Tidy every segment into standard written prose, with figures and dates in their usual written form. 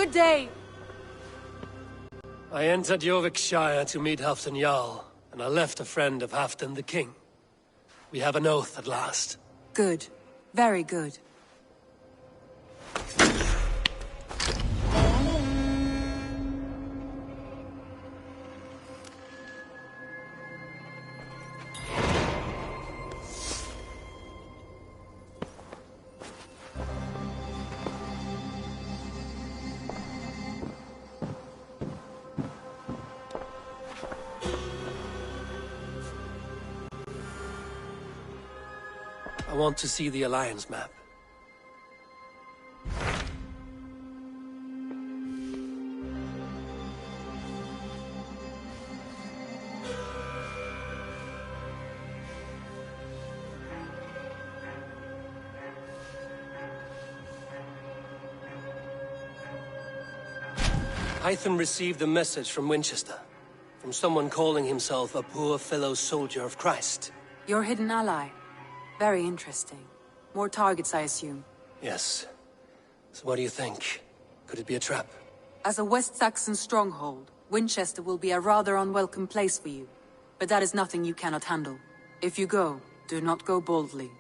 Good day! I entered Yorkshire to meet Halfdan Jarl, and I left a friend of Halfdan the King. We have an oath at last. Good. Very good. I want to see the Alliance map. Hytham received a message from Winchester, from someone calling himself a poor fellow soldier of Christ. Your hidden ally. Very interesting. More targets, I assume. Yes. So what do you think? Could it be a trap? As a West Saxon stronghold, Winchester will be a rather unwelcome place for you. But that is nothing you cannot handle. If you go, do not go boldly.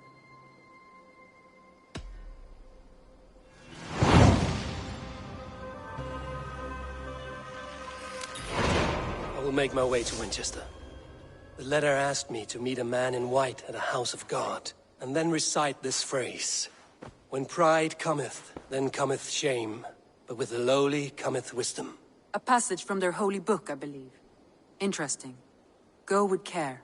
I will make my way to Winchester. The letter asked me to meet a man in white at a house of God, and then recite this phrase. When pride cometh, then cometh shame, but with the lowly cometh wisdom. A passage from their holy book, I believe. Interesting. Go with care.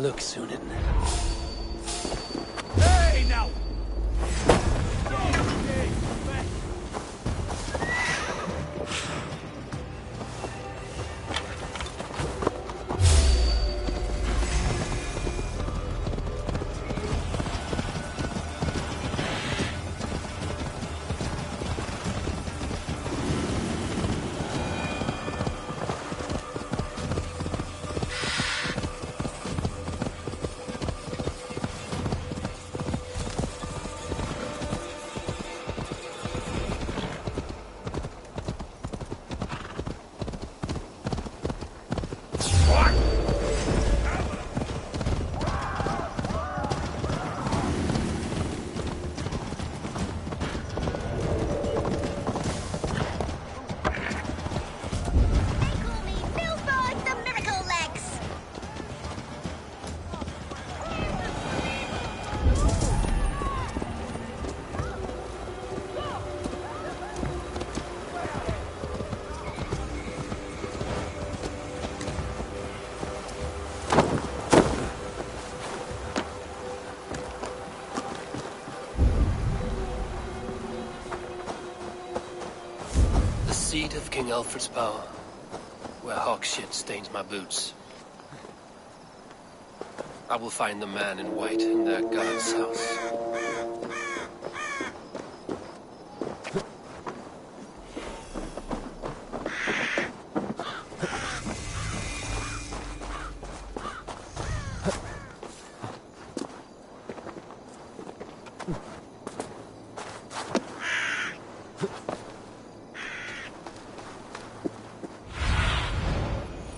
look, Sunan. Hey, now! Seat of King Alfred's power, where hawk shit stains my boots. I will find the man in white in their god's house.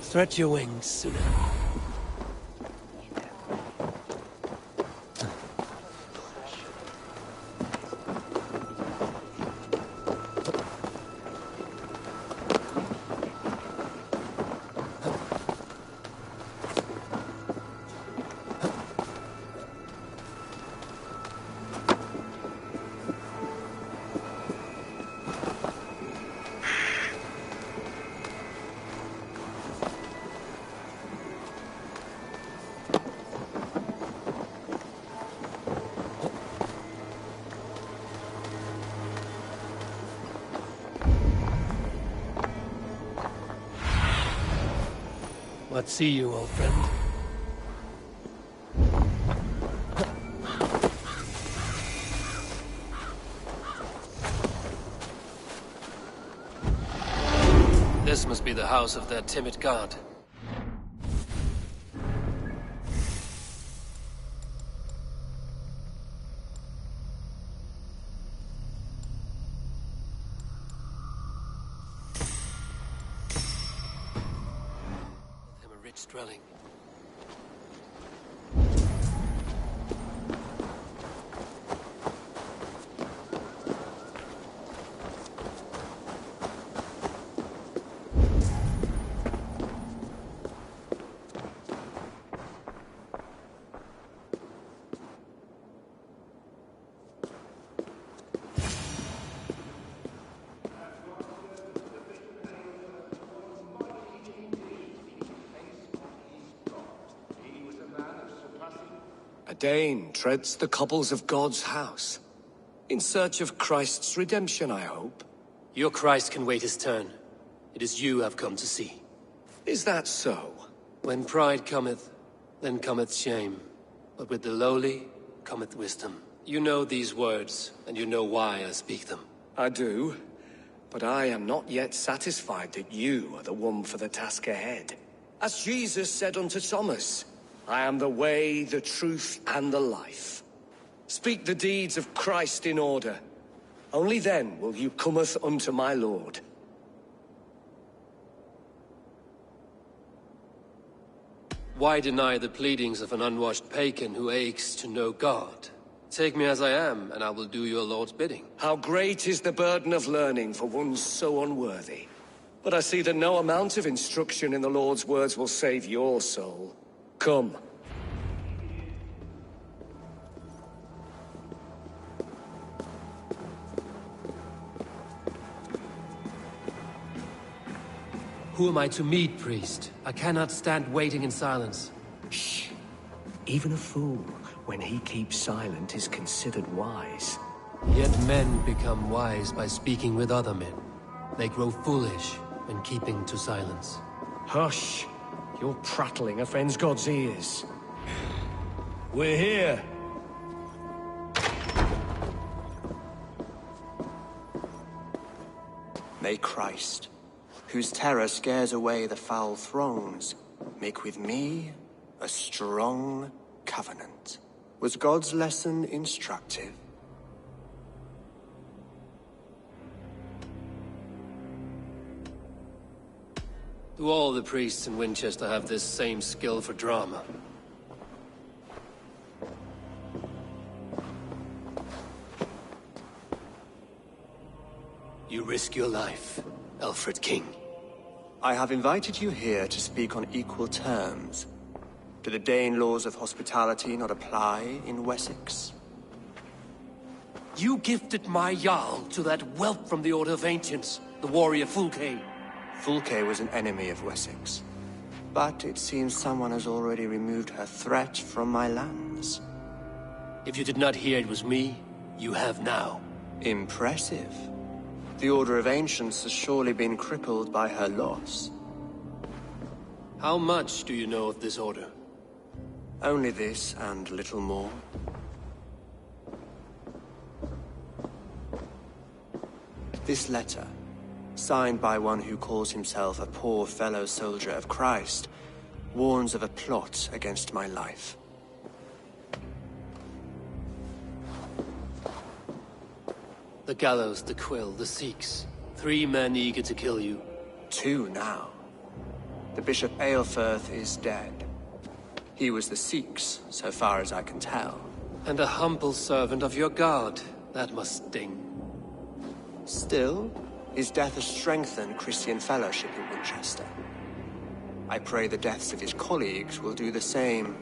Stretch your wings, Sunan. What see you, old friend? This must be the house of that timid god. Dwelling. A Dane treads the cobbles of God's house. In search of Christ's redemption, I hope. Your Christ can wait his turn. It is you I've come to see. Is that so? When pride cometh, then cometh shame. But with the lowly cometh wisdom. You know these words, and you know why I speak them. I do. But I am not yet satisfied that you are the one for the task ahead. As Jesus said unto Thomas, I am the way, the truth, and the life. Speak the deeds of Christ in order. Only then will you cometh unto my Lord. Why deny the pleadings of an unwashed pagan who aches to know God? Take me as I am, and I will do your Lord's bidding. How great is the burden of learning for one so unworthy. But I see that no amount of instruction in the Lord's words will save your soul. Come. Who am I to meet, priest? I cannot stand waiting in silence. Shh. Even a fool, when he keeps silent, is considered wise. Yet men become wise by speaking with other men. They grow foolish when keeping to silence. Hush! Your prattling offends God's ears. We're here! May Christ, whose terror scares away the foul throngs, make with me a strong covenant. Was God's lesson instructive? Do all the priests in Winchester have this same skill for drama? You risk your life, Alfred King. I have invited you here to speak on equal terms. Do the Dane laws of hospitality not apply in Wessex? You gifted my Jarl to that whelp from the Order of Ancients, the warrior Fulke. Fulke was an enemy of Wessex. But it seems someone has already removed her threat from my lands. If you did not hear it was me, you have now. Impressive. The Order of Ancients has surely been crippled by her loss. How much do you know of this order? Only this and little more. This letter, signed by one who calls himself a poor fellow soldier of Christ, warns of a plot against my life. The gallows, the quill, the Sikhs. 3 men eager to kill you. 2 now. The Bishop Aelfirth is dead. He was the Sikhs, so far as I can tell. And a humble servant of your god. That must sting. Still, his death has strengthened Christian fellowship in Winchester. I pray the deaths of his colleagues will do the same.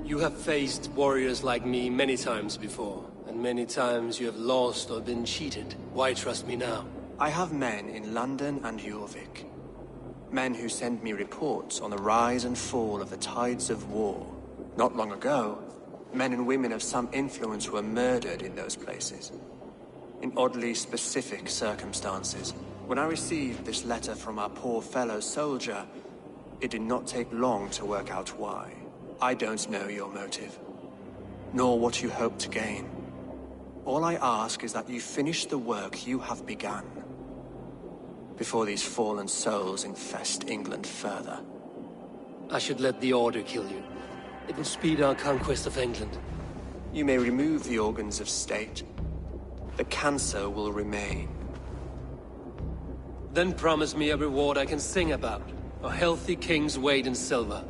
You have faced warriors like me many times before, and many times you have lost or been cheated. Why trust me now? I have men in London and Jorvik. Men who send me reports on the rise and fall of the tides of war. Not long ago, men and women of some influence were murdered in those places. In oddly specific circumstances. When I received this letter from our poor fellow soldier, it did not take long to work out why. I don't know your motive, nor what you hope to gain. All I ask is that you finish the work you have begun, before these fallen souls infest England further. I should let the Order kill you. It will speed our conquest of England. You may remove the organs of state. The cancer will remain. Then promise me a reward I can sing about. A healthy king's weight in silver.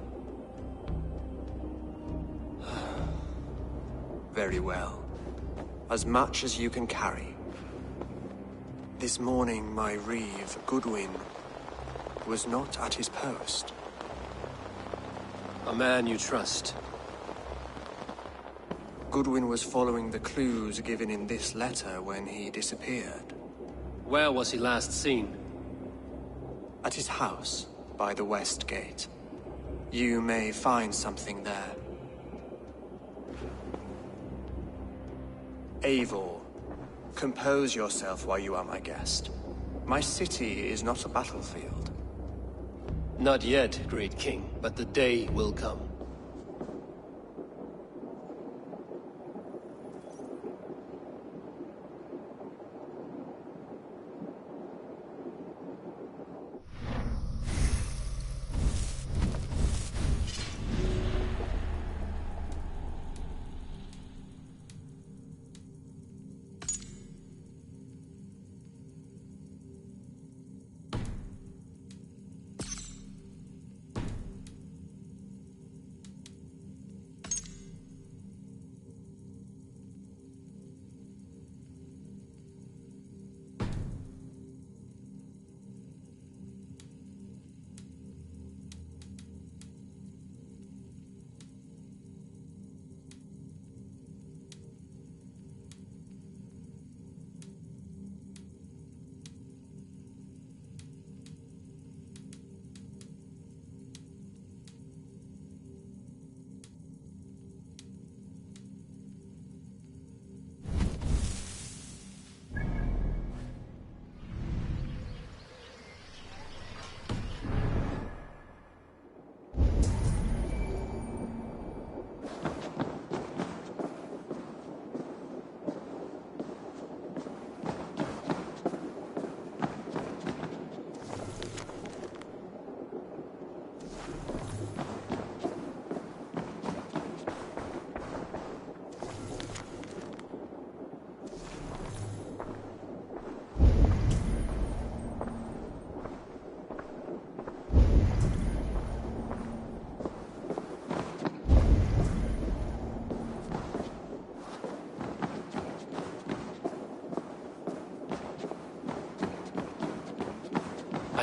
Very well. As much as you can carry. This morning, my reeve, Goodwin, was not at his post. A man you trust. Goodwin was following the clues given in this letter when he disappeared. Where was he last seen? At his house, by the West Gate. You may find something there. Eivor, compose yourself while you are my guest. My city is not a battlefield. Not yet, great king, but the day will come.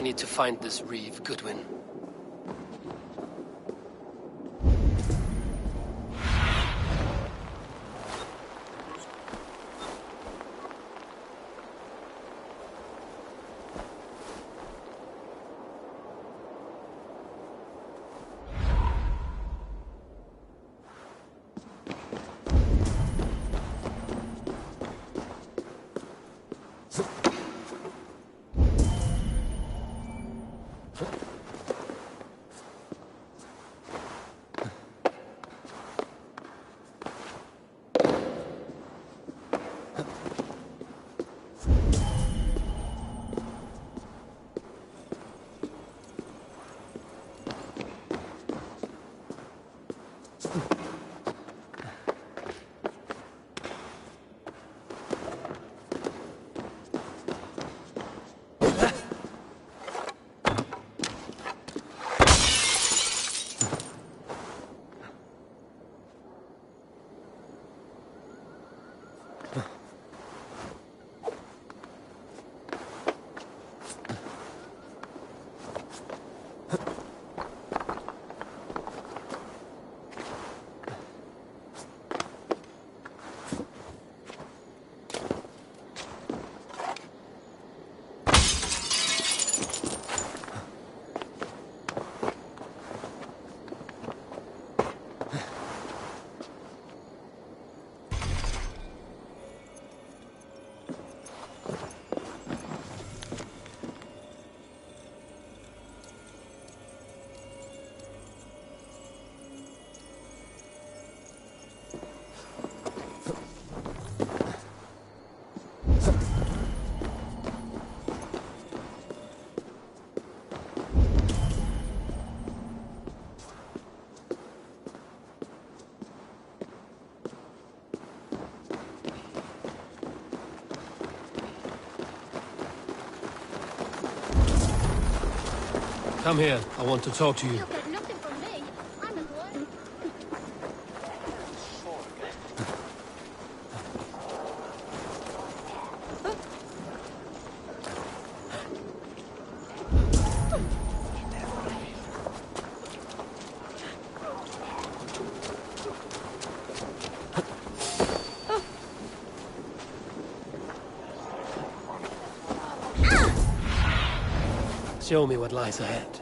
need to find this reeve, Goodwin. Come here. I want to talk to you. You'll get nothing from me. I'm at work. Show me what lies ahead.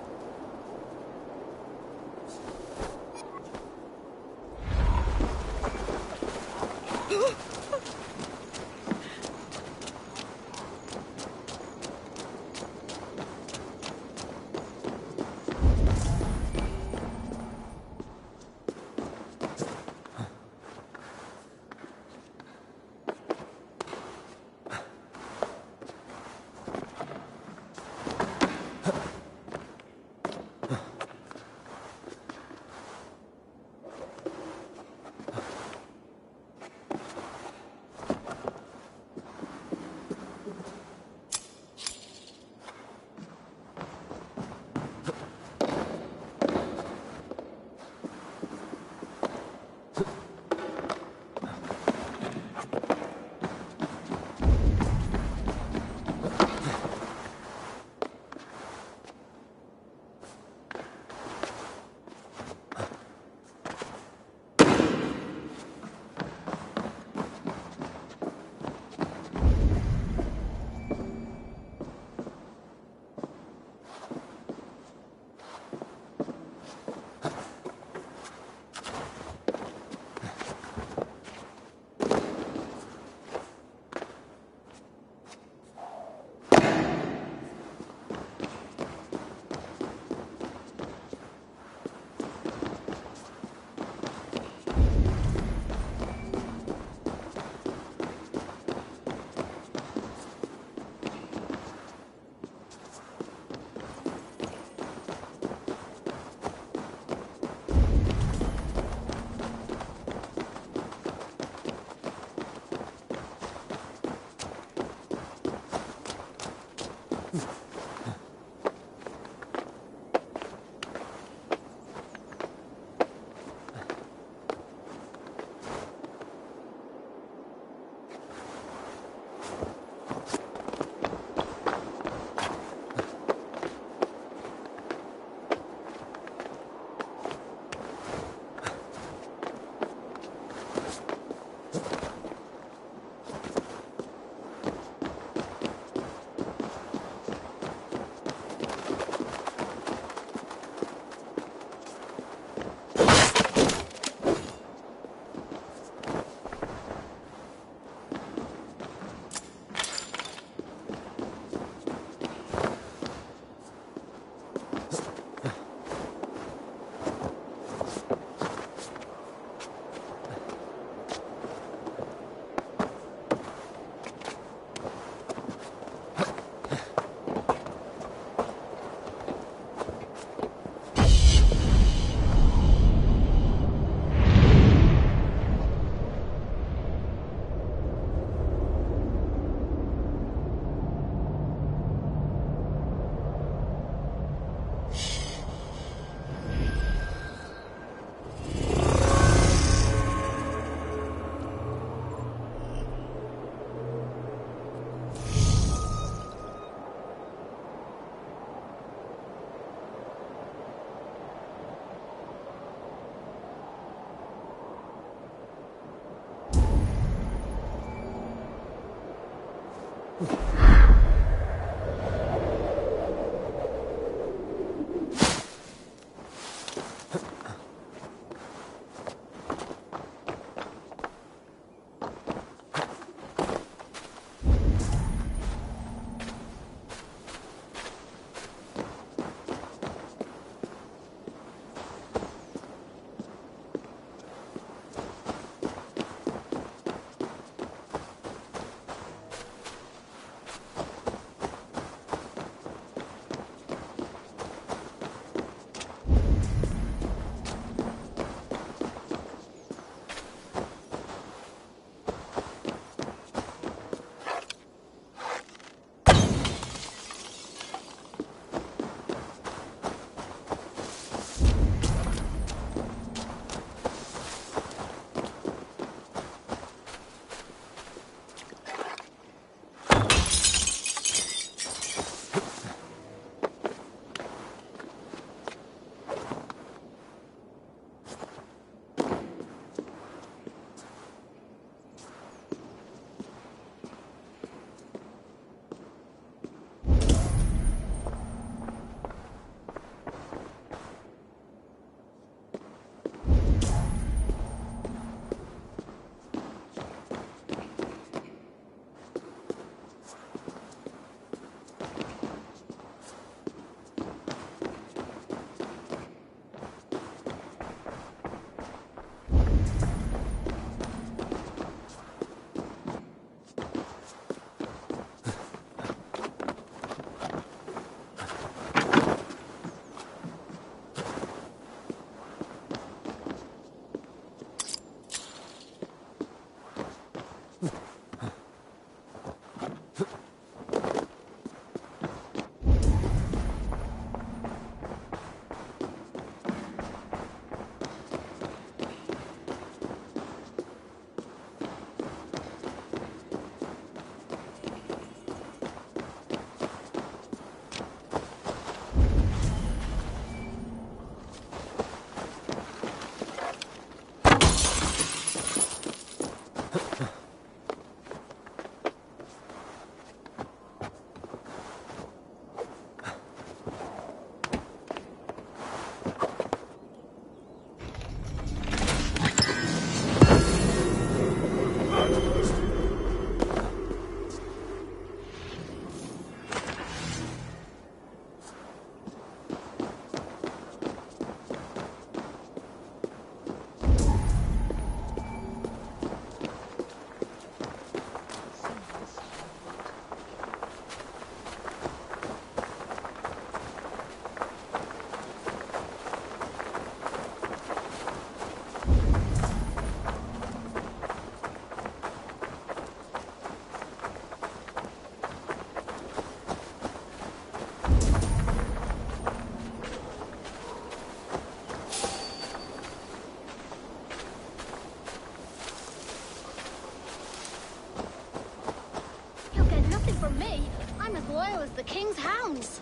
king's hounds.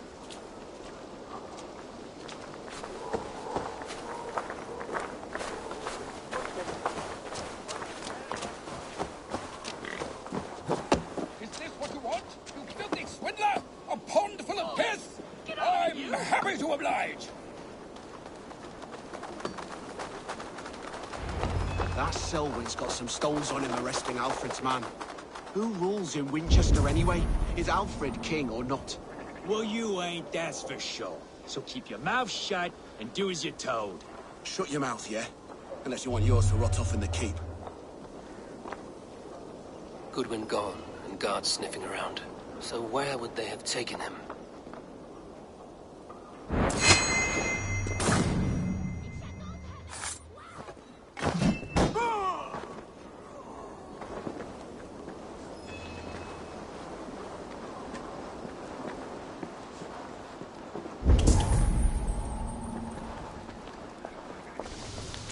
Is this what you want? You filthy swindler? A pond full of piss? I'm happy to oblige. That Selwyn's got some stones on him arresting Alfred's man. Who rules in Winchester anyway? Is Alfred king or not? Well, you ain't, that's for sure. So keep your mouth shut and do as you're told. Shut your mouth, yeah? Unless you want yours to rot off in the keep. Goodwin gone, and guards sniffing around. So where would they have taken him?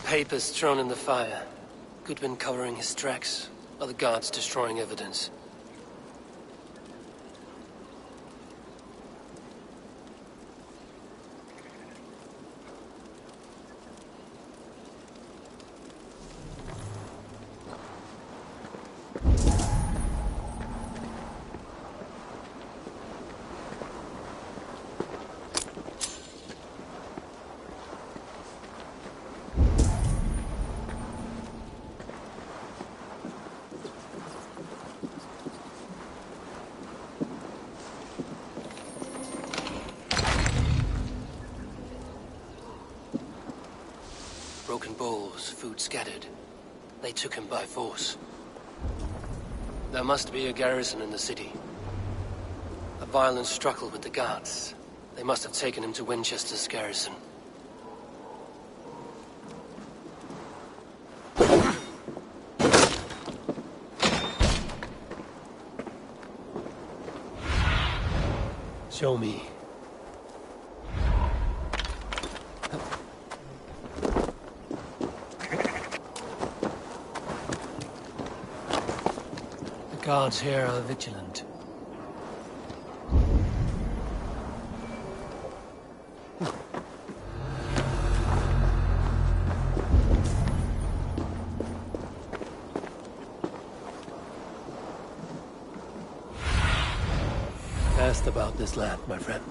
Papers thrown in the fire. Goodwin covering his tracks. Other guards destroying evidence. Broken bowls, food scattered. They took him by force. There must be a garrison in the city. A violent struggle with the guards. They must have taken him to Winchester's garrison. Show me. The guards here are vigilant. Asked about this lad, my friend.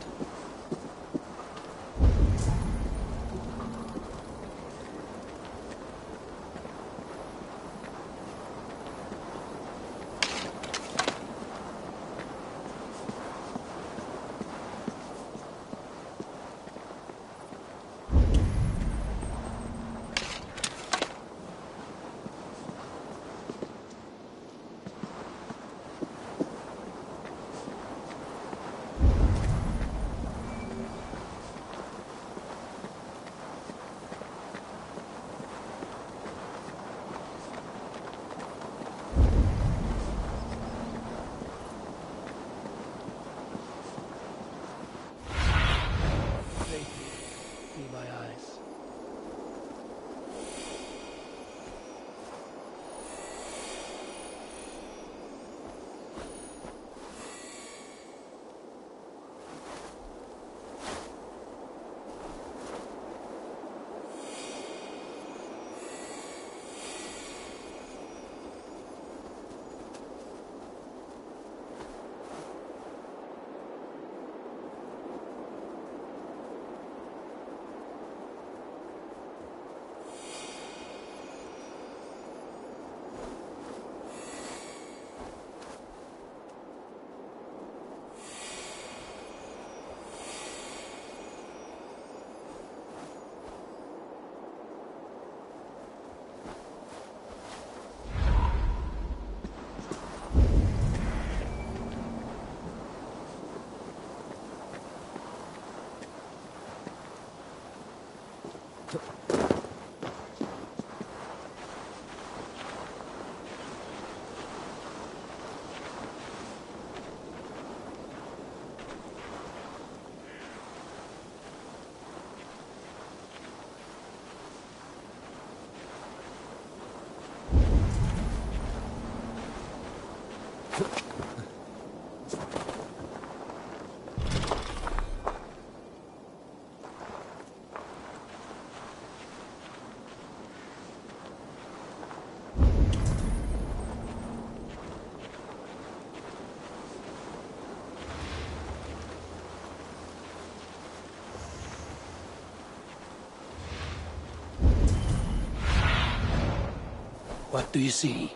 What do you see?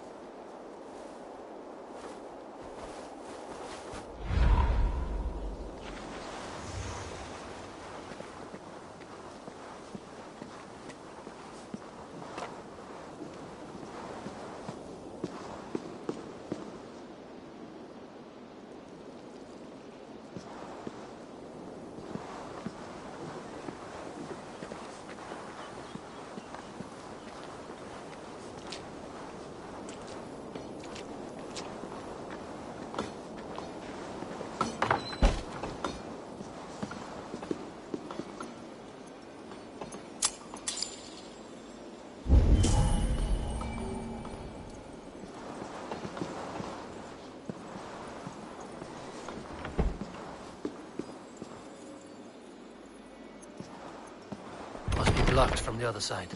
Must be blocked from the other side.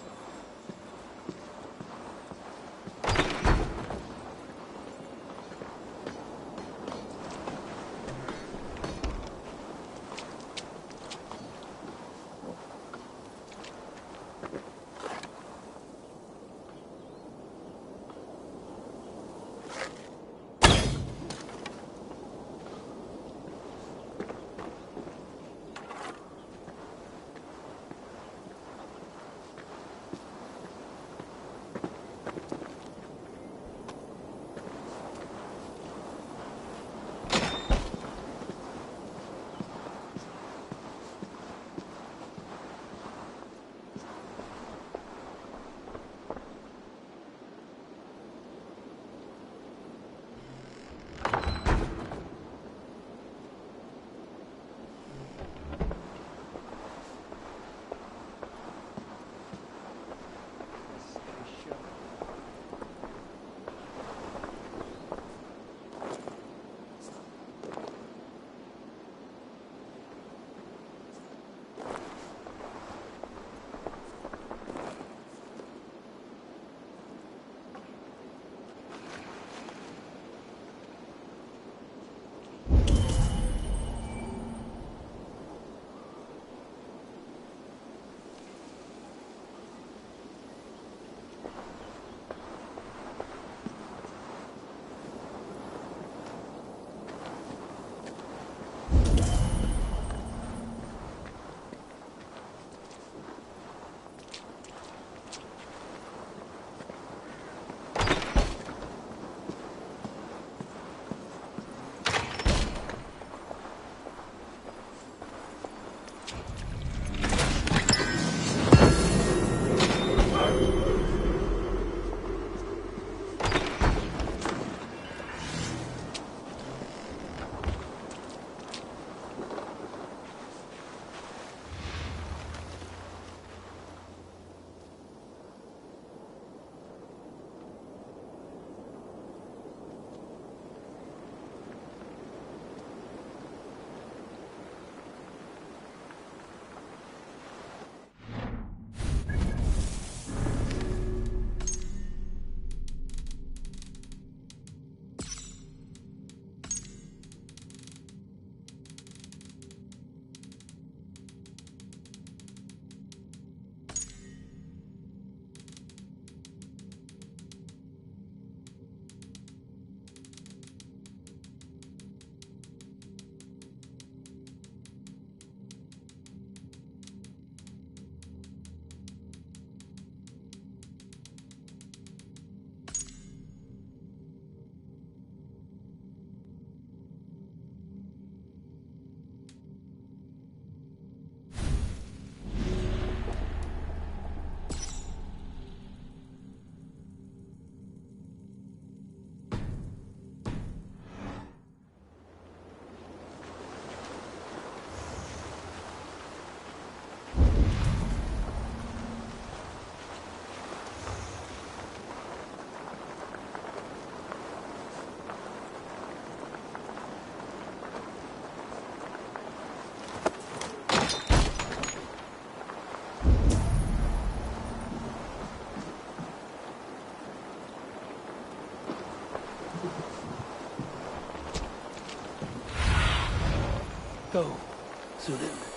Go, Zulin.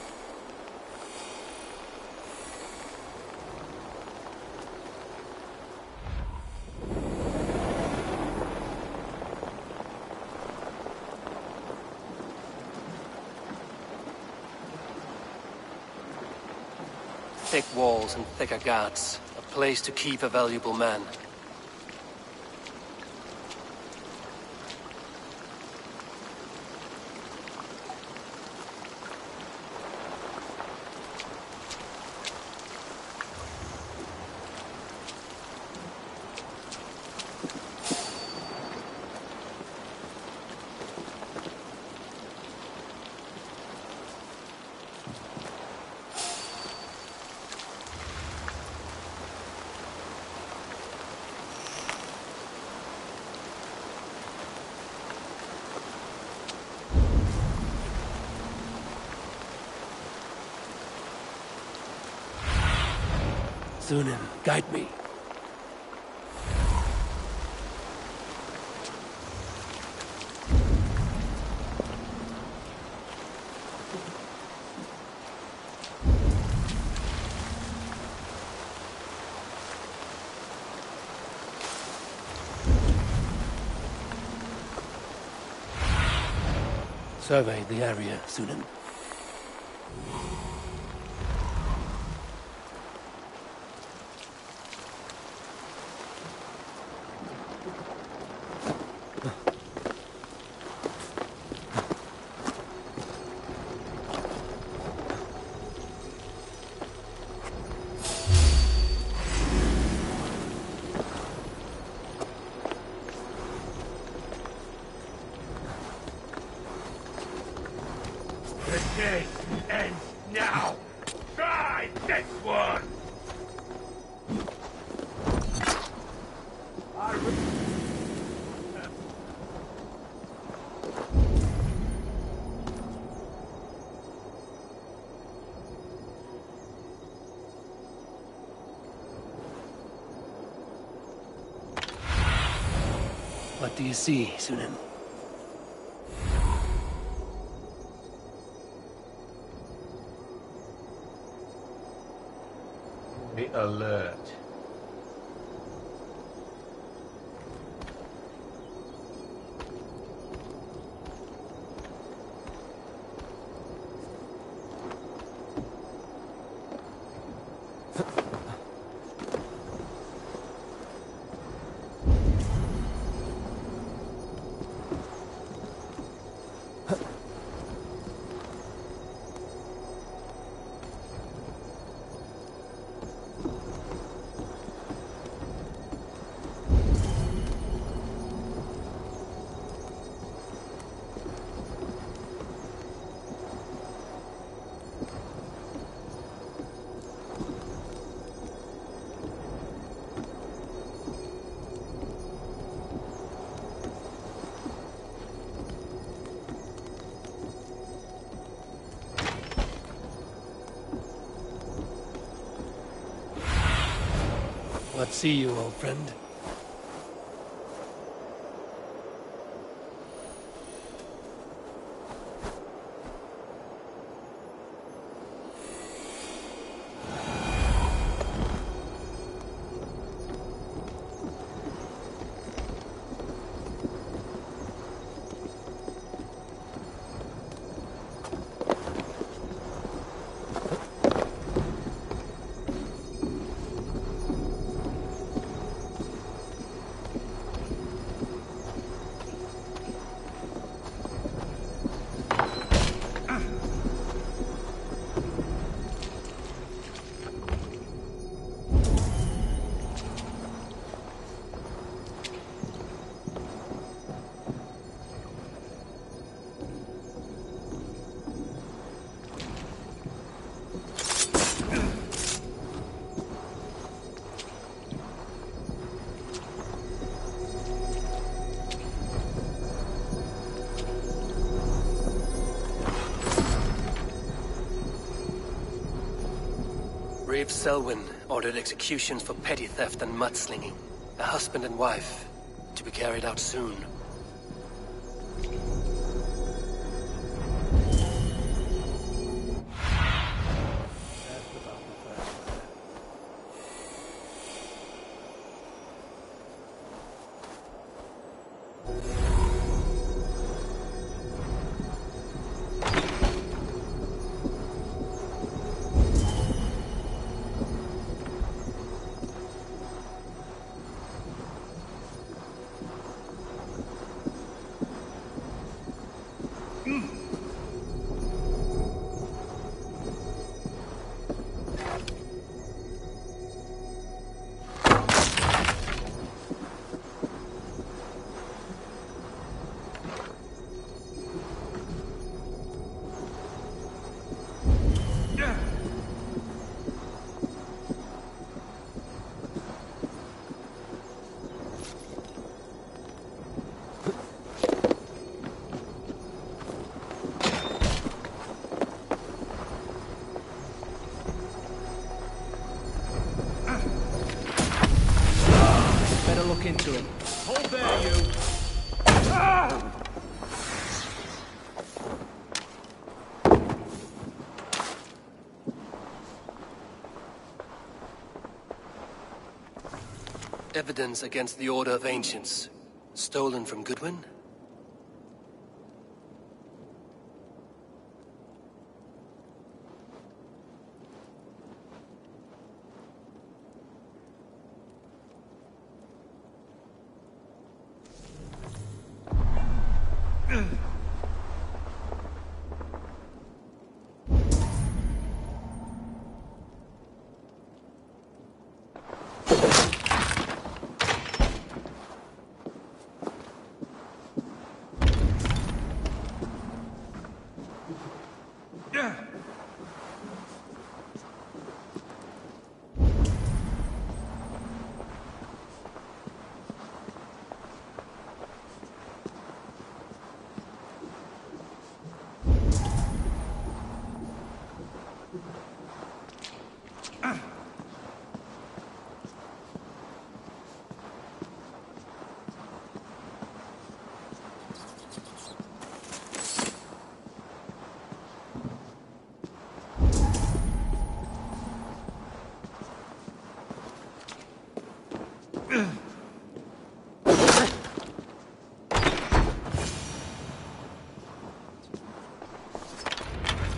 thick walls and thicker guards. A place to keep a valuable man. Sunan, guide me. Survey the area, Sunan. This ends now! Try this one! What do you see, Sunan? Be alert. What see you, old friend? Brave Selwyn ordered executions for petty theft and mudslinging. A husband and wife, to be carried out soon. look into it. Hold there, you! Evidence against the Order of Ancients. Stolen from Goodwin?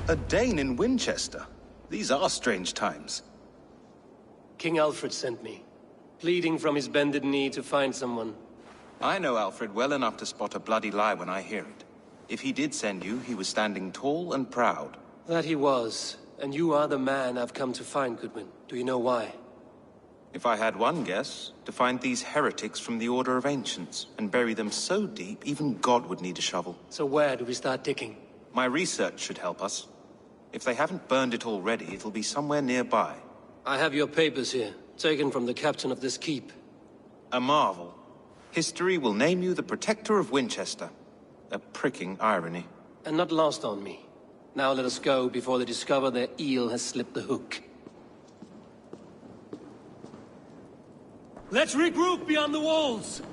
A Dane in Winchester? These are strange times. King Alfred sent me, pleading from his bended knee to find someone. I know Alfred well enough to spot a bloody lie when I hear it. If he did send you, he was standing tall and proud. That he was, and you are the man I've come to find, Goodwin. Do you know why? If I had one guess, to find these heretics from the Order of Ancients, and bury them so deep, even God would need a shovel. So where do we start digging? My research should help us. If they haven't burned it already, it'll be somewhere nearby. I have your papers here, taken from the captain of this keep. A marvel. History will name you the Protector of Winchester. A pricking irony. And not lost on me. Now let us go before they discover their eel has slipped the hook. Let's regroup beyond the walls!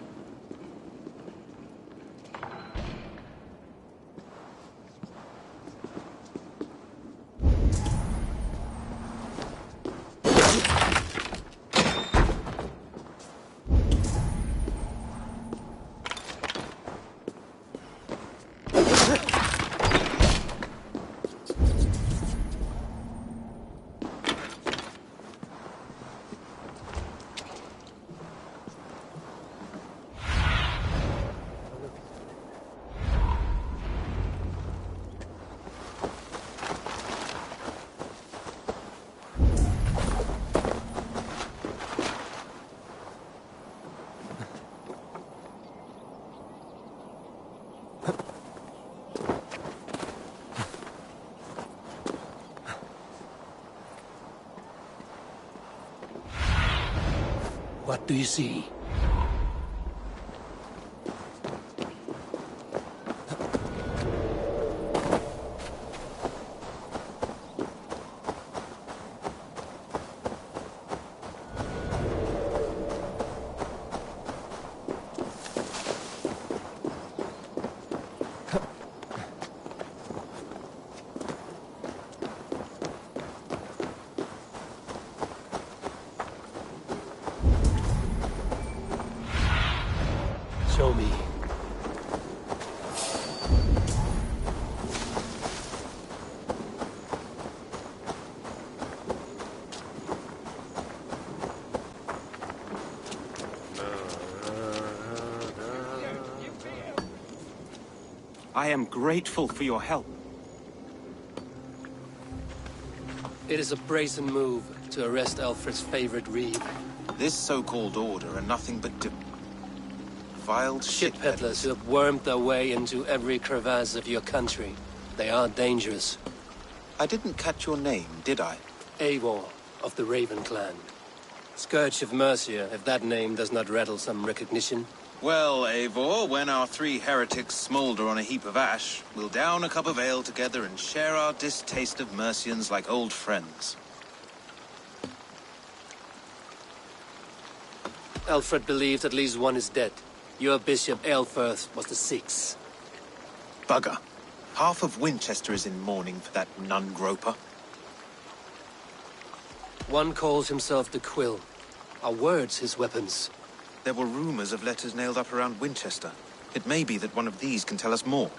What do you see? Show me. I am grateful for your help. It is a brazen move to arrest Alfred's favorite reeve. This so-called order are nothing but defiled Ship peddlers who have wormed their way into every crevasse of your country. They are dangerous. I didn't catch your name, did I? Eivor of the Raven clan. Scourge of Mercia, if that name does not rattle some recognition. Well, Eivor, when our three heretics smolder on a heap of ash, we'll down a cup of ale together and share our distaste of Mercians like old friends. Alfred believed at least one is dead. Your Bishop Aelfirth was the sixth. Bugger. Half of Winchester is in mourning for that nun-groper. One calls himself the Quill. Are words his weapons? There were rumors of letters nailed up around Winchester. It may be that one of these can tell us more.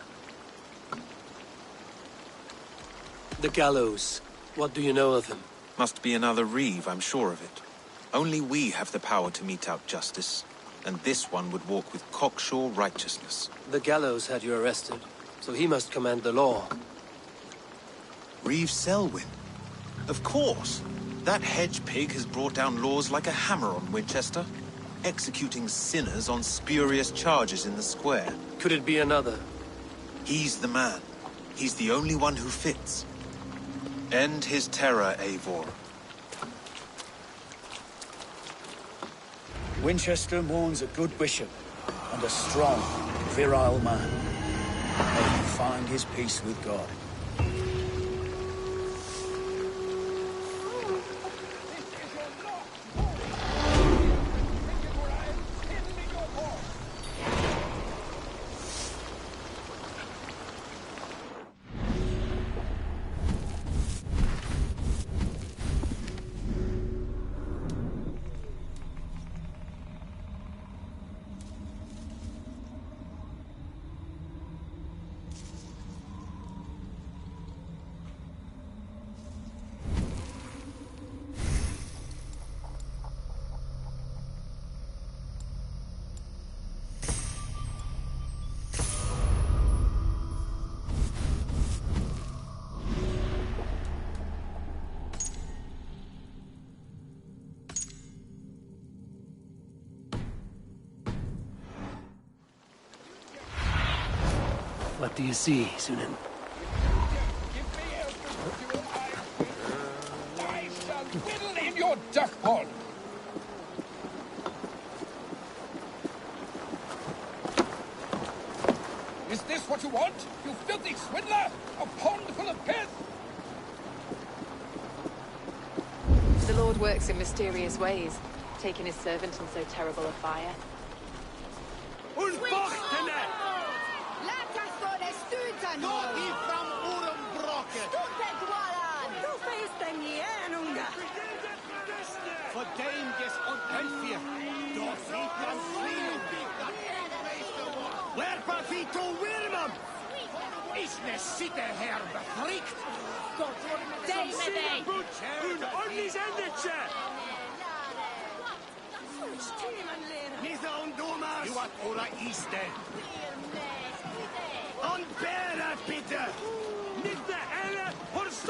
The gallows. What do you know of him? Must be another Reeve, I'm sure of it. Only we have the power to mete out justice, and this one would walk with cocksure righteousness. The gallows had you arrested, so he must command the law. Reeve Selwyn? Of course! That hedge pig has brought down laws like a hammer on Winchester, executing sinners on spurious charges in the square. Could it be another? He's the man. He's the only one who fits. End his terror, Eivor. Winchester mourns a good bishop and a strong, virile man. May he find his peace with God. What do you see, Sunan? I shall whittle in your duck pond. Is this what you want, you filthy swindler? A pond full of piss? The Lord works in mysterious ways, taking his servant in so terrible a fire.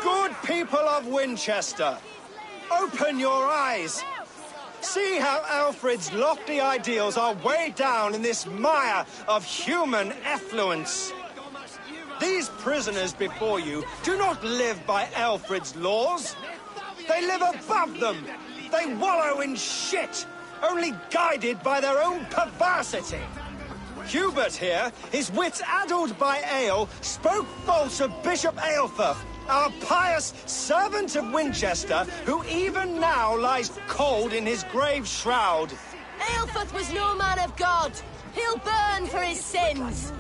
Good people of Winchester, open your eyes. See how Alfred's lofty ideals are weighed down in this mire of human effluence. These prisoners before you do not live by Alfred's laws. They live above them. They wallow in shit, only guided by their own perversity. Hubert here, his wits addled by ale, spoke false of Bishop Aelfirth, our pious servant of Winchester, who even now lies cold in his grave shroud. Aelfirth was no man of God. He'll burn for his sins.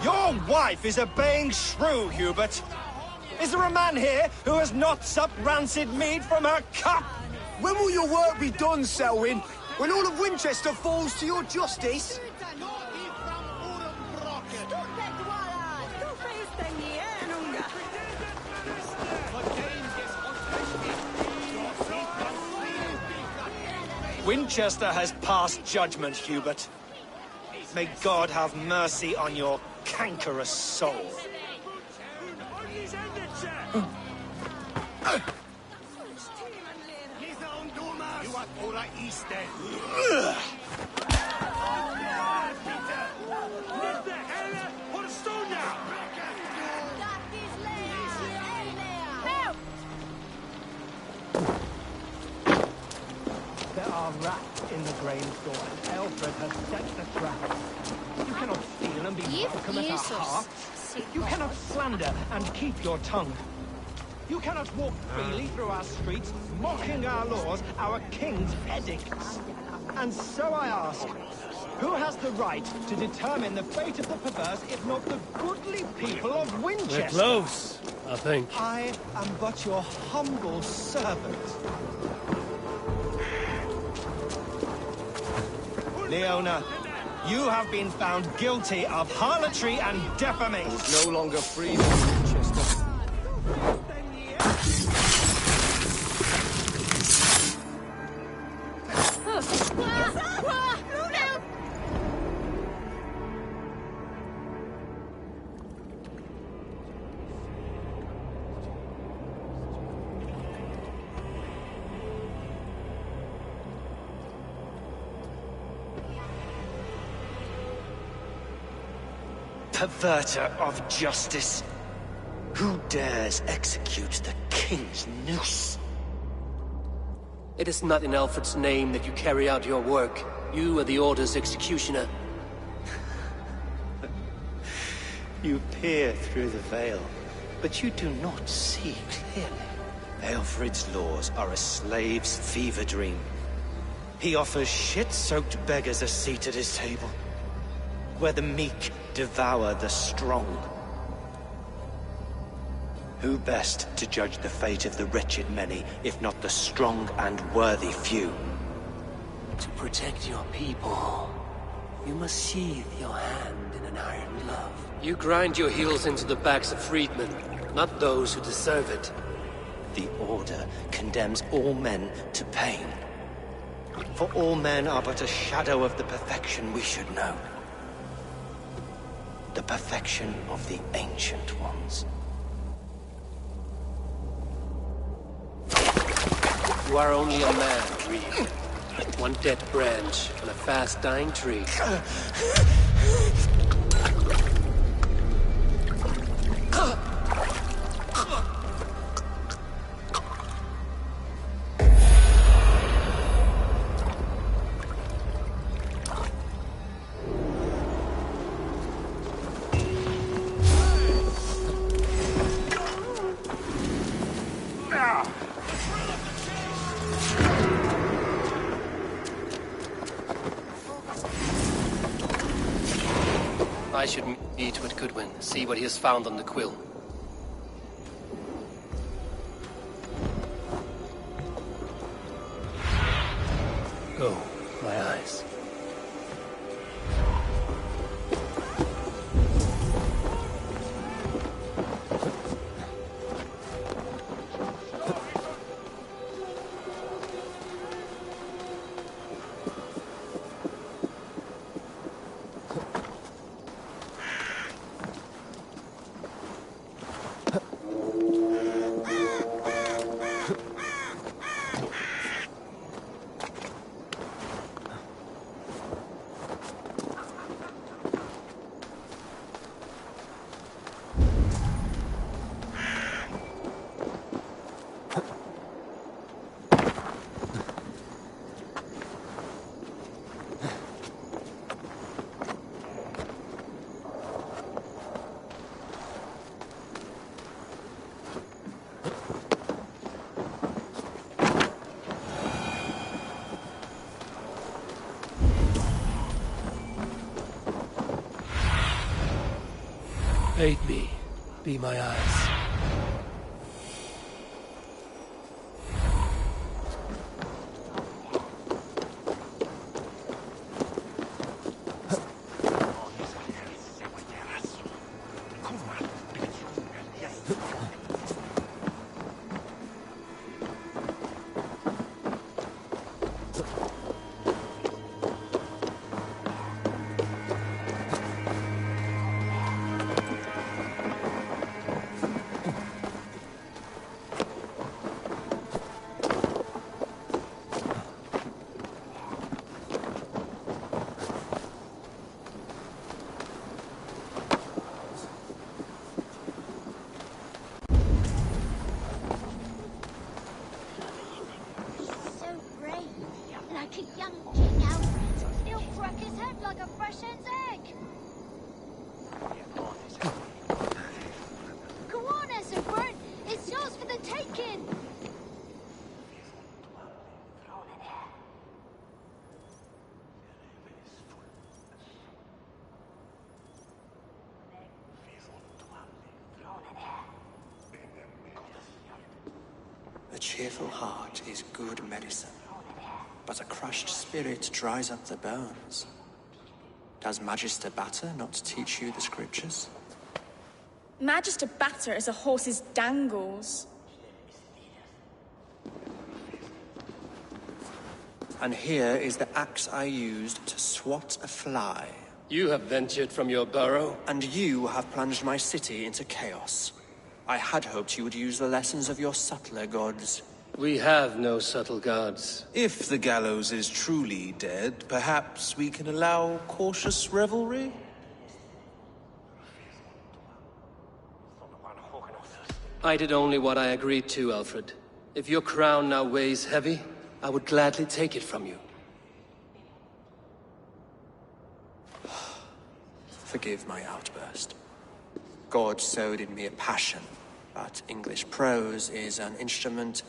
Your wife is obeying shrew, Hubert. Is there a man here who has not supped rancid mead from her cup? When will your work be done, Selwyn? When all of Winchester falls to your justice? Winchester has passed judgment, Hubert. May God have mercy on your cankerous soul. There are rats in the grain store, and Alfred has set the trap. You cannot steal and be welcome at our hearth. You cannot slander and keep your tongue. You cannot walk freely through our streets, mocking our laws, our king's edicts. And so I ask, who has the right to determine the fate of the perverse, if not the goodly people of Winchester? We're close, I think. I am but your humble servant. Leona, you have been found guilty of harlotry and defamation. Is no longer free from Winchester. Perverter of justice. Who dares execute the king's noose? It is not in Alfred's name that you carry out your work. You are the Order's executioner. You peer through the veil, but you do not see clearly. Alfred's laws are a slave's fever dream. He offers shit-soaked beggars a seat at his table, where the meek devour the strong. Who best to judge the fate of the wretched many, if not the strong and worthy few? To protect your people, you must sheathe your hand in an iron glove. You grind your heels into the backs of freedmen, not those who deserve it. The Order condemns all men to pain. For all men are but a shadow of the perfection we should know. The perfection of the Ancient Ones. You are only a man, Reed. One dead branch on a fast-dying tree. I should meet with Goodwin, see what he has found on the quill. Go, my eyes. Aid me. Be my eyes. A cheerful heart is good medicine, but a crushed spirit dries up the bones. Does Magister Batter not teach you the scriptures? Magister Batter is a horse's dangles. And here is the axe I used to swat a fly. You have ventured from your burrow? And you have plunged my city into chaos. I had hoped you would use the lessons of your subtler gods. We have no subtle gods. If the gallows is truly dead, perhaps we can allow cautious revelry? I did only what I agreed to, Alfred. If your crown now weighs heavy, I would gladly take it from you. Forgive my outburst. God sowed in me a passion, but English prose is an instrument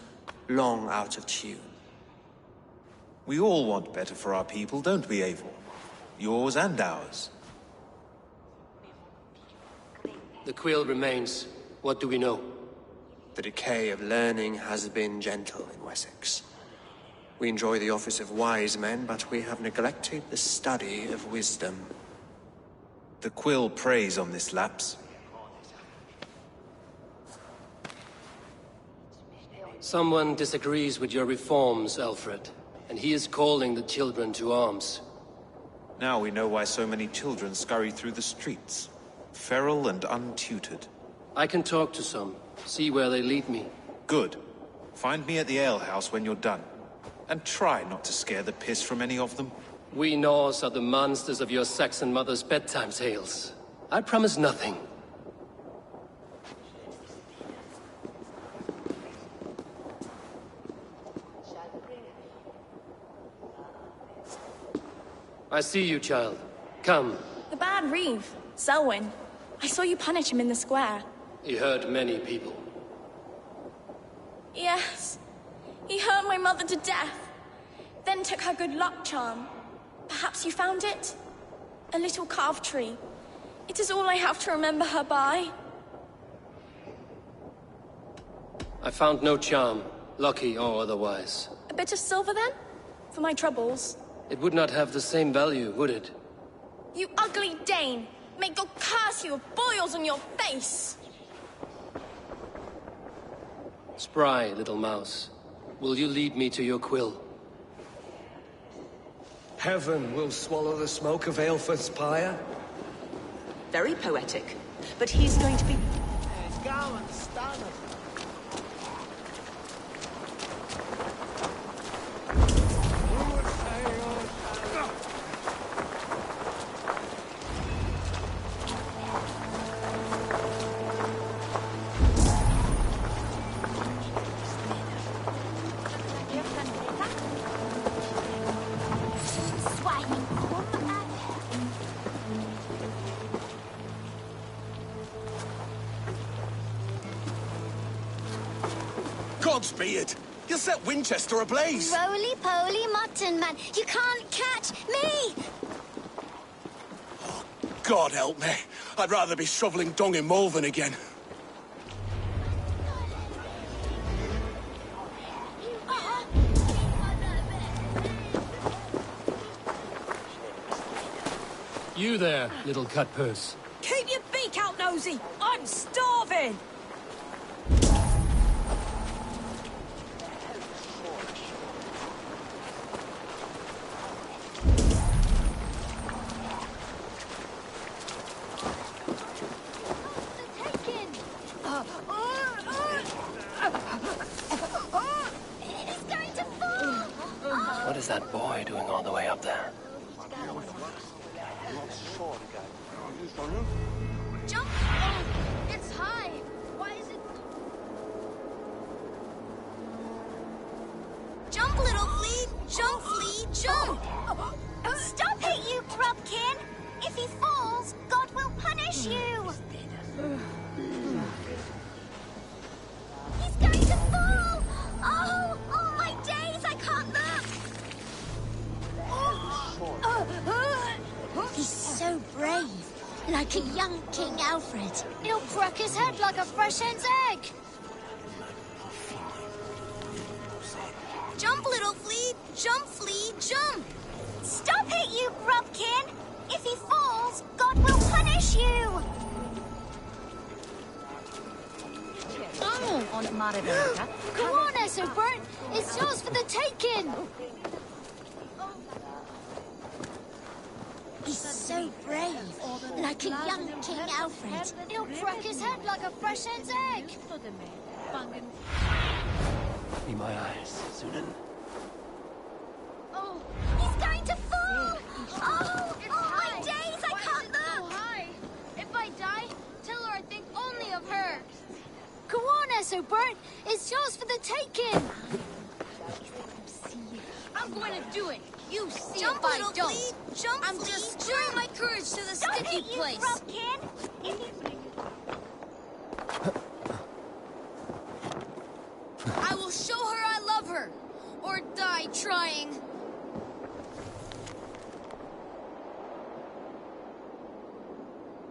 long out of tune. We all want better for our people, don't we, Eivor? Yours and ours. The quill remains. What do we know? The decay of learning has been gentle in Wessex. We enjoy the office of wise men, but we have neglected the study of wisdom. The quill preys on this lapse. Someone disagrees with your reforms, Alfred, and he is calling the children to arms. Now we know why so many children scurry through the streets, feral and untutored. I can talk to some, see where they lead me. Good. Find me at the alehouse when you're done. And try not to scare the piss from any of them. We Norse are the monsters of your Saxon mother's bedtime tales. I promise nothing. I see you, child. Come. The bad Reeve, Selwyn. I saw you punish him in the square. He hurt many people. Yes. He hurt my mother to death. Then took her good luck charm. Perhaps you found it? A little carved tree. It is all I have to remember her by. I found no charm, lucky or otherwise. A bit of silver, then? For my troubles. It would not have the same value, would it? You ugly Dane! May God curse you with boils on your face! Spry, little mouse. Will you lead me to your quill? Heaven will swallow the smoke of Aelfred's pyre. Very poetic. But he's going to be... Go and stun us. Gods be it! You set Winchester ablaze! Roly-poly mutton man, you can't catch me! God help me. I'd rather be shoveling dung in Malvern again. You there, little cutpurse. Keep your beak out, Nosy! I'm starving! What is that boy doing all the way up there? Jump! It's high! Why is it... Jump, little flea! Jump, flea, jump! Stop it, you grubkin! If he falls, God will punish you! He's going to fall! Oh, oh my days, I can't look! He's so brave. Like a young King Alfred. He'll crack his head like a fresh hen's egg. little flea! Jump, flea, jump! Stop it, you grubkin! If he falls, God will punish you! Go on, Ethelbert! It's yours for the taking! He's so brave, like a young King Alfred. He'll crack his head like a fresh hen's egg! Be my eyes, Sunan. Oh, he's going to fall! Oh, my days, I can't look! High. If I die, tell her I think only of her. Go on, Ethelbert! It's yours for the taking! I'm going to do it! You see Jump, if I little don't! flea. Jump, I'm flea, just jump. stirring my courage to the Stop sticky it, you place! grubkin! I will show her I love her! Or die trying!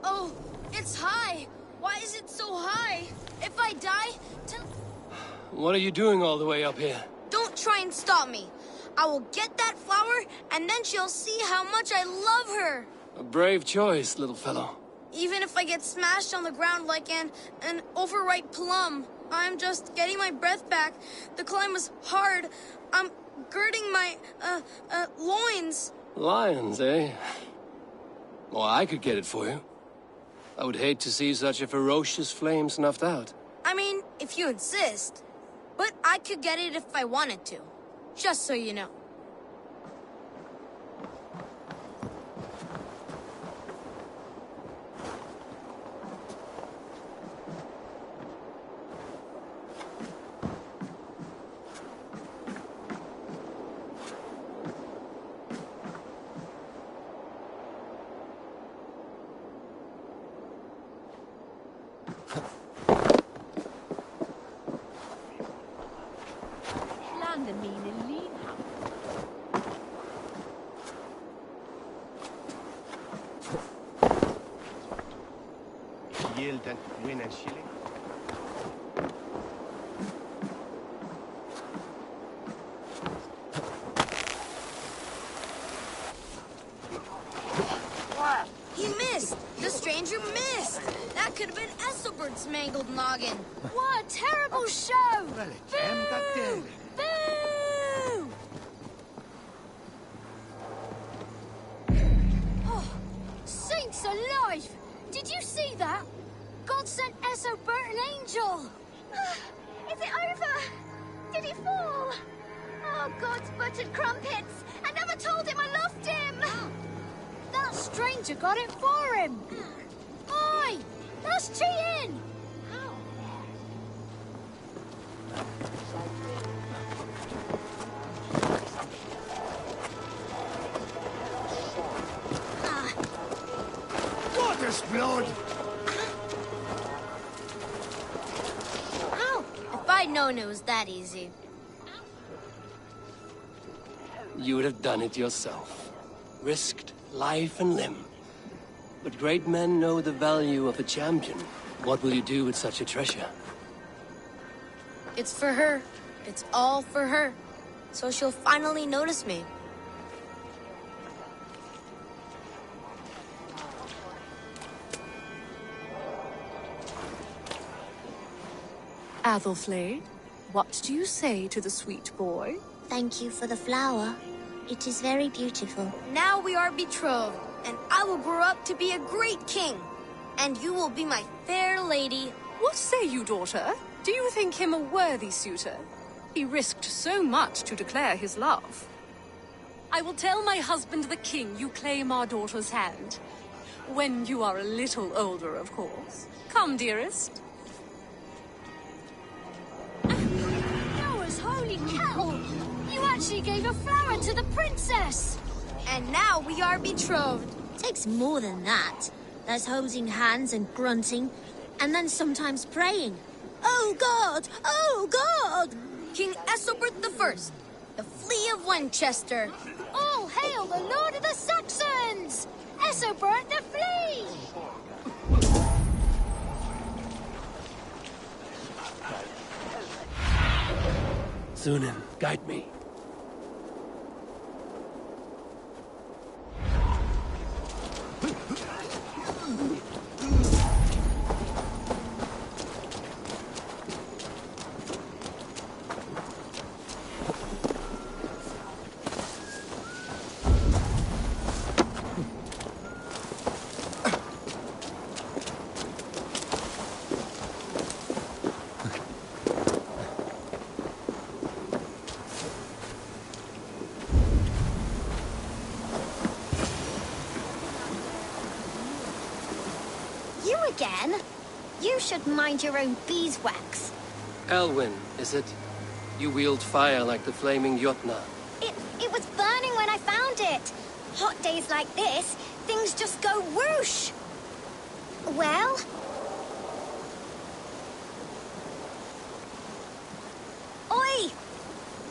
Oh, it's high! Why is it so high? If I die, What are you doing all the way up here? don't try and stop me. I will get that flower, and then she'll see how much I love her. A brave choice, little fellow. Even if I get smashed on the ground like an overripe plum, I'm just getting my breath back. The climb was hard. I'm girding my, loins. Lions, eh? Well, I could get it for you. I would hate to see such a ferocious flame snuffed out. I mean, if you insist. But I could get it if I wanted to. Just so you know. Yield and win a shilling. He missed! The stranger missed! That could have been Esselbert's mangled noggin. What a terrible show! Boo! Boo! Oh, saints alive! Did you see that? God sent Esselbert an angel! Is it over? Did he fall? Oh, God's buttered crumpets! I never told him I loved him! That stranger got it for him! Oi! That's cheating! Goddess blood! Ow! If I'd known it was that easy. You would have done it yourself. Risked life and limb. But great men know the value of a champion. What will you do with such a treasure? It's for her. It's all for her. So she'll finally notice me. Athelflaed, what do you say to the sweet boy? Thank you for the flower. It is very beautiful. Now we are betrothed, and I will grow up to be a great king. And you will be my fair lady. What say you, daughter? Do you think him a worthy suitor? He risked so much to declare his love. I will tell my husband the king you claim our daughter's hand. When you are a little older, of course. Come, dearest. Noah's holy cow! You actually gave a flower to the princess! And now we are betrothed. Takes more than that. There's holding hands and grunting, and then sometimes praying. Oh God! Oh God! King Ethelbert the First, the Flea of Winchester. All hail the Lord of the Saxons! Ethelbert the Flea! Sunan, guide me. should mind your own beeswax. Elwyn, is it? You wield fire like the flaming Jotna. It was burning when I found it. Hot days like this, things just go whoosh. Well? Oi!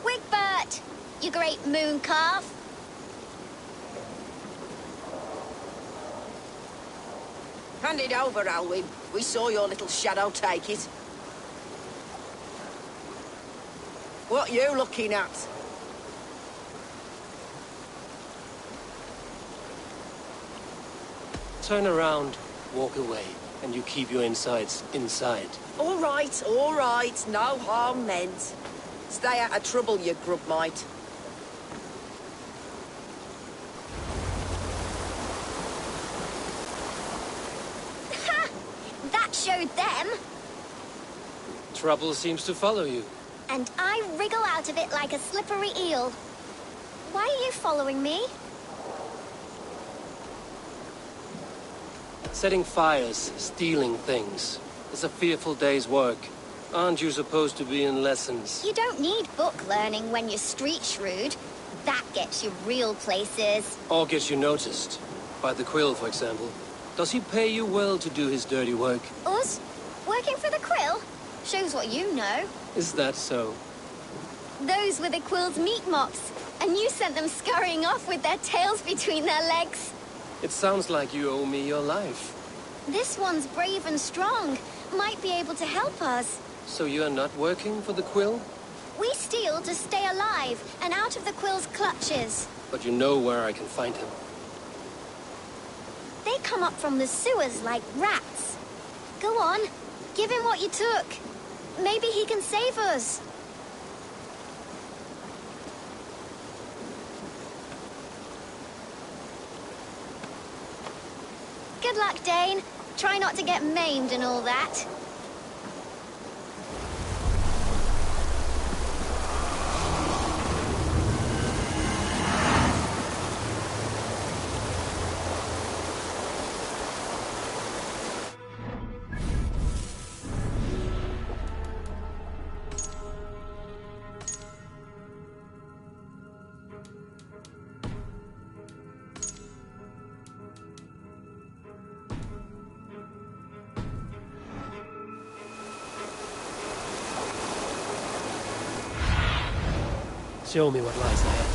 Wigbert! You great moon calf. Hand it over, Alwyn. We saw your little shadow take it. What you looking at? Turn around, walk away, and you keep your insides inside. All right, no harm meant. Stay out of trouble, you grub mite. Ha! That showed them. Trouble seems to follow you. And I wriggle out of it like a slippery eel. Why are you following me? Setting fires, stealing things. It's a fearful day's work. Aren't you supposed to be in lessons? You don't need book learning when you're street shrewd. That gets you real places. Or gets you noticed. By the Quill, for example. Does he pay you well to do his dirty work? Us? Working for the Quill? Shows what you know. Is that so? Those were the Quill's meat mops, and you sent them scurrying off with their tails between their legs. It sounds like you owe me your life. This one's brave and strong. Might be able to help us. So you're not working for the Quill? We steal to stay alive and out of the Quill's clutches. But you know where I can find him. They come up from the sewers like rats. Go on, give him what you took. Maybe he can save us. Good luck, Dane. Try not to get maimed and all that. Show me what lies ahead.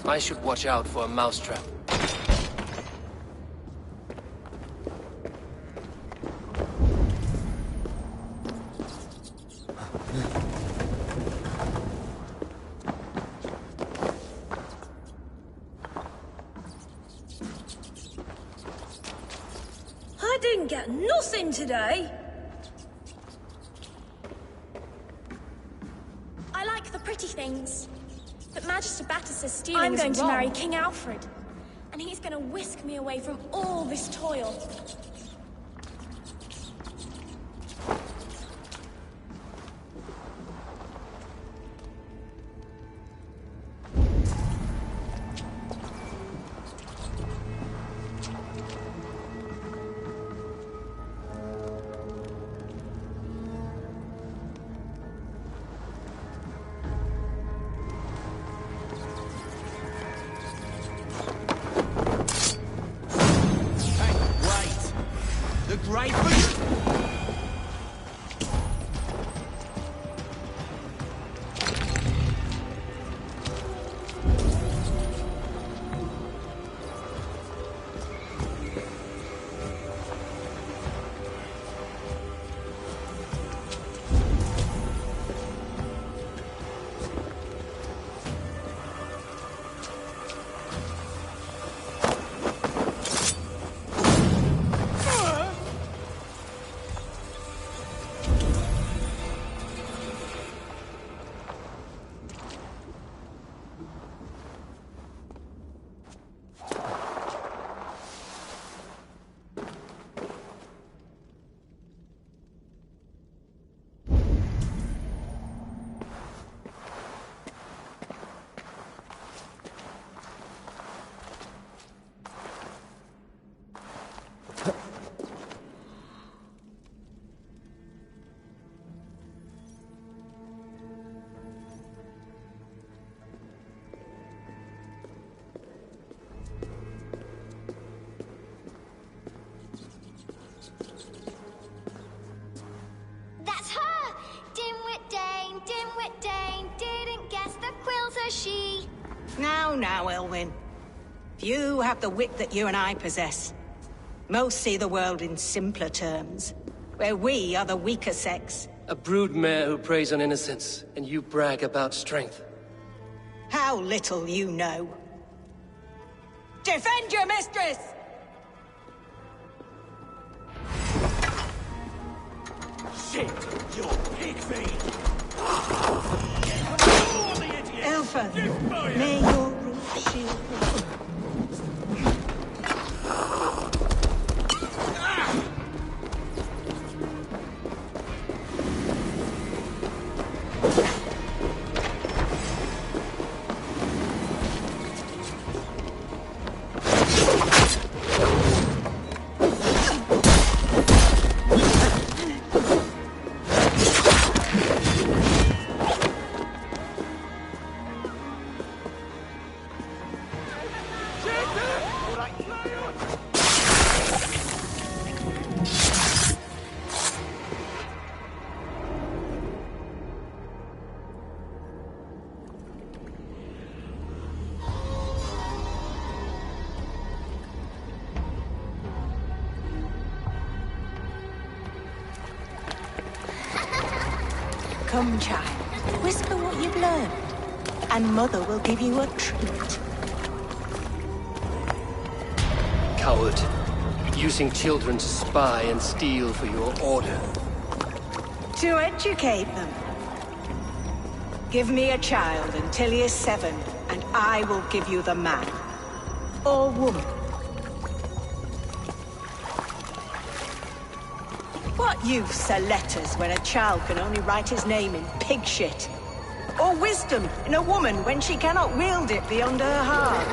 I should watch out for a mousetrap. I didn't get nothing today. I like the pretty things. But Magister Battus is stealing. I'm going to marry King Alfred. And he's going to whisk me away from all this toil. Now, Elwyn. Few have the wit that you and I possess. Most see the world in simpler terms, where we are the weaker sex. A broodmare who preys on innocence, and you brag about strength. How little you know. Defend your mistress! Shit! Your pig feed! Elfa, may your roof shield you. Come, child. Whisper what you've learned, and Mother will give you a treat. Coward. Using children to spy and steal for your order. To educate them. Give me a child until he is 7, and I will give you the man. Or woman. What use are letters when a child can only write his name in pig shit? Or wisdom in a woman when she cannot wield it beyond her heart?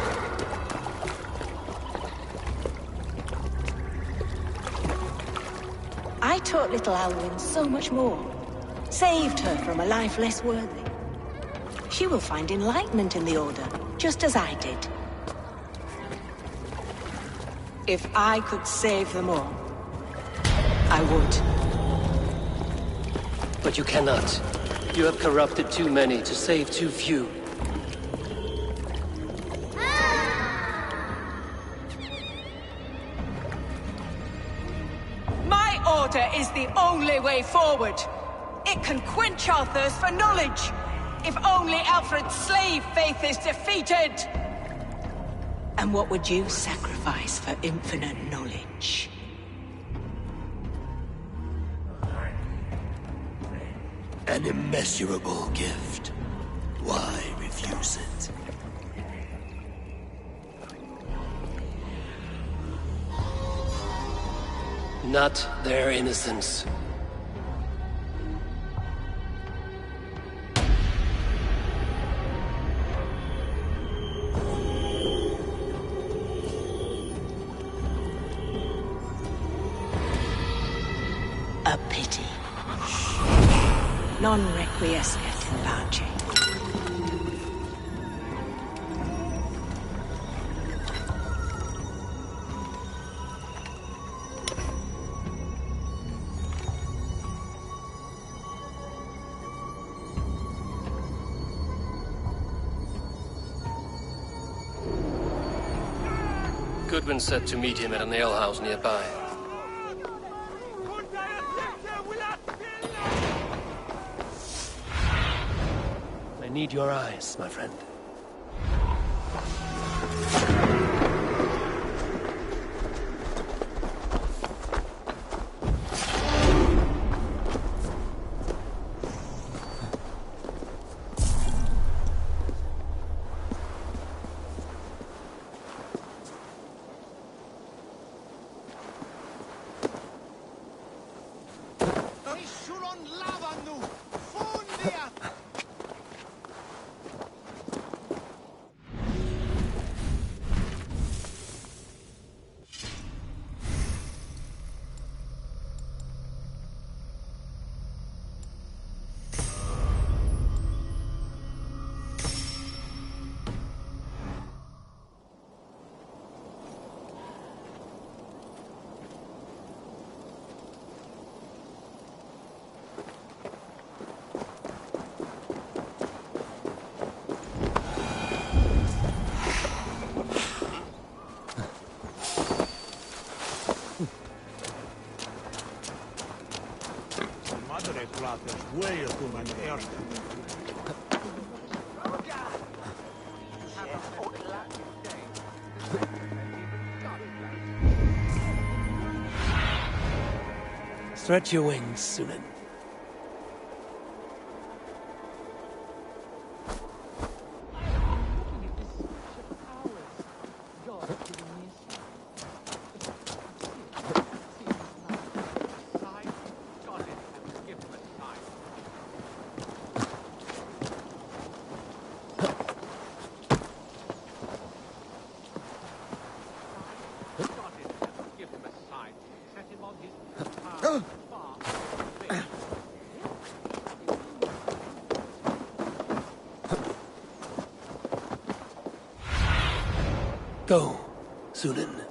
I taught little Alwyn so much more. Saved her from a life less worthy. She will find enlightenment in the Order, just as I did. If I could save them all, I would. But you cannot. You have corrupted too many to save too few. My order is the only way forward. It can quench our thirst for knowledge. If only Alfred's slave faith is defeated. And what would you sacrifice for infinite knowledge? An immeasurable gift. Why refuse it? Not their innocence. A pity. Non requiescat in pace. Goodwin said to meet him at an alehouse nearby. I need your eyes, my friend. Stretch your wings, Sunan. Go, Sunan.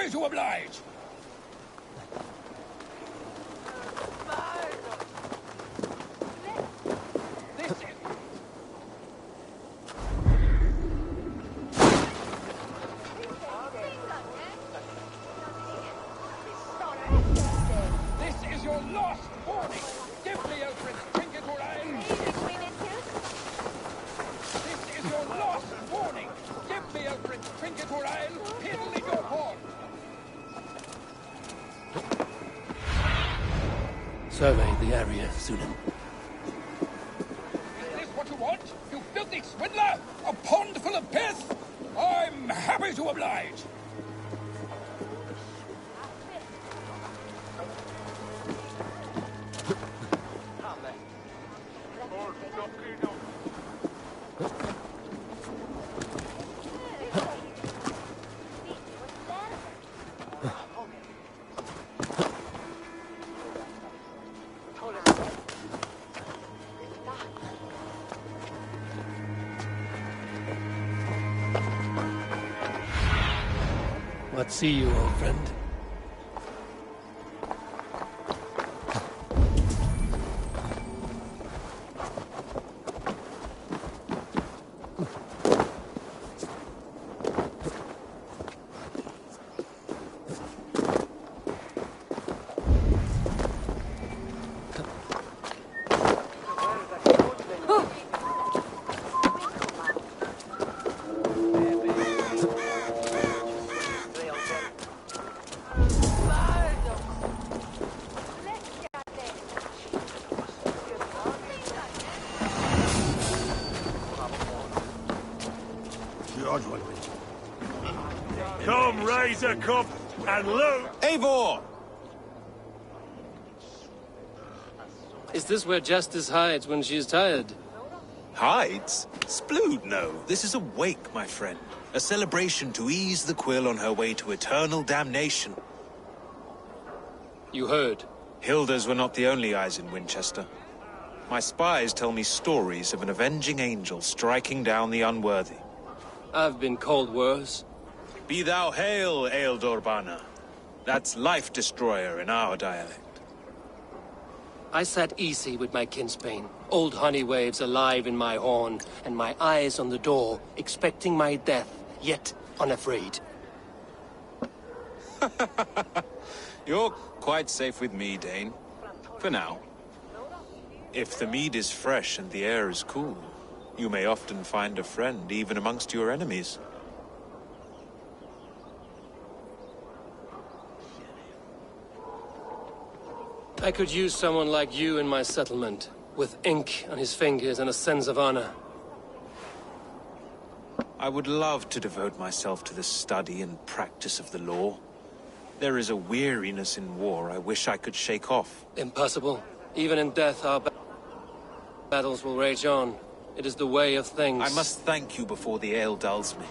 To oblige. This is your last warning. Give me Alfred's trinket or I'll... This is your last warning. Give me Alfred's trinket or I'll piddle in your horn. Survey the area, Sunan. Is this what you want? You filthy swindler? A pond full of piss? I'm happy to oblige. What see you, old friend? Come, raise a cup and loot! Eivor! Is this where Justice hides when she is tired? Hides? Splood, no. This is a wake, my friend. A celebration to ease the quill on her way to eternal damnation. You heard. Hilda's were not the only eyes in Winchester. My spies tell me stories of an avenging angel striking down the unworthy. I've been called worse. Be thou hail, Ealdor Bana. That's Life Destroyer in our dialect. I sat easy with my kinsbane, old honey waves alive in my horn, and my eyes on the door, expecting my death, yet unafraid. You're quite safe with me, Dane. For now. If the mead is fresh and the air is cool, You may often find a friend, even amongst your enemies. I could use someone like you in my settlement, with ink on his fingers and a sense of honor. I would love to devote myself to the study and practice of the law. There is a weariness in war I wish I could shake off. Impossible. Even in death, our battles will rage on. It is the way of things. I must thank you before the ale dulls me.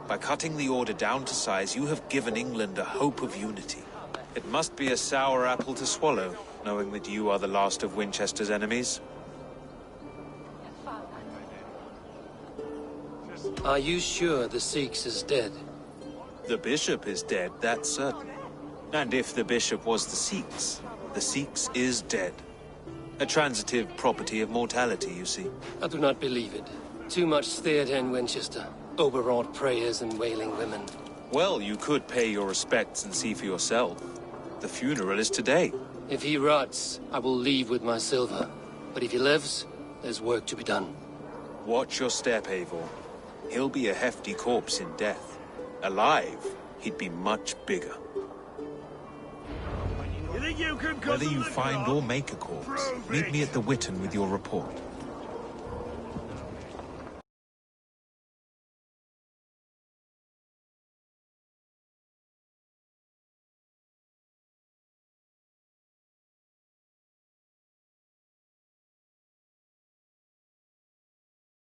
By cutting the order down to size, you have given England a hope of unity. It must be a sour apple to swallow, knowing that you are the last of Winchester's enemies. Are you sure the Sikhs is dead? The bishop is dead, that's certain. And if the bishop was the Sikhs is dead. A transitive property of mortality, you see. I do not believe it. Too much theatre in Winchester. Overwrought prayers and wailing women. Well, you could pay your respects and see for yourself. The funeral is today. If he rots, I will leave with my silver. But if he lives, there's work to be done. Watch your step, Eivor. He'll be a hefty corpse in death. Alive, he'd be much bigger. Whether you find or make a corpse, meet me at the Witten with your report.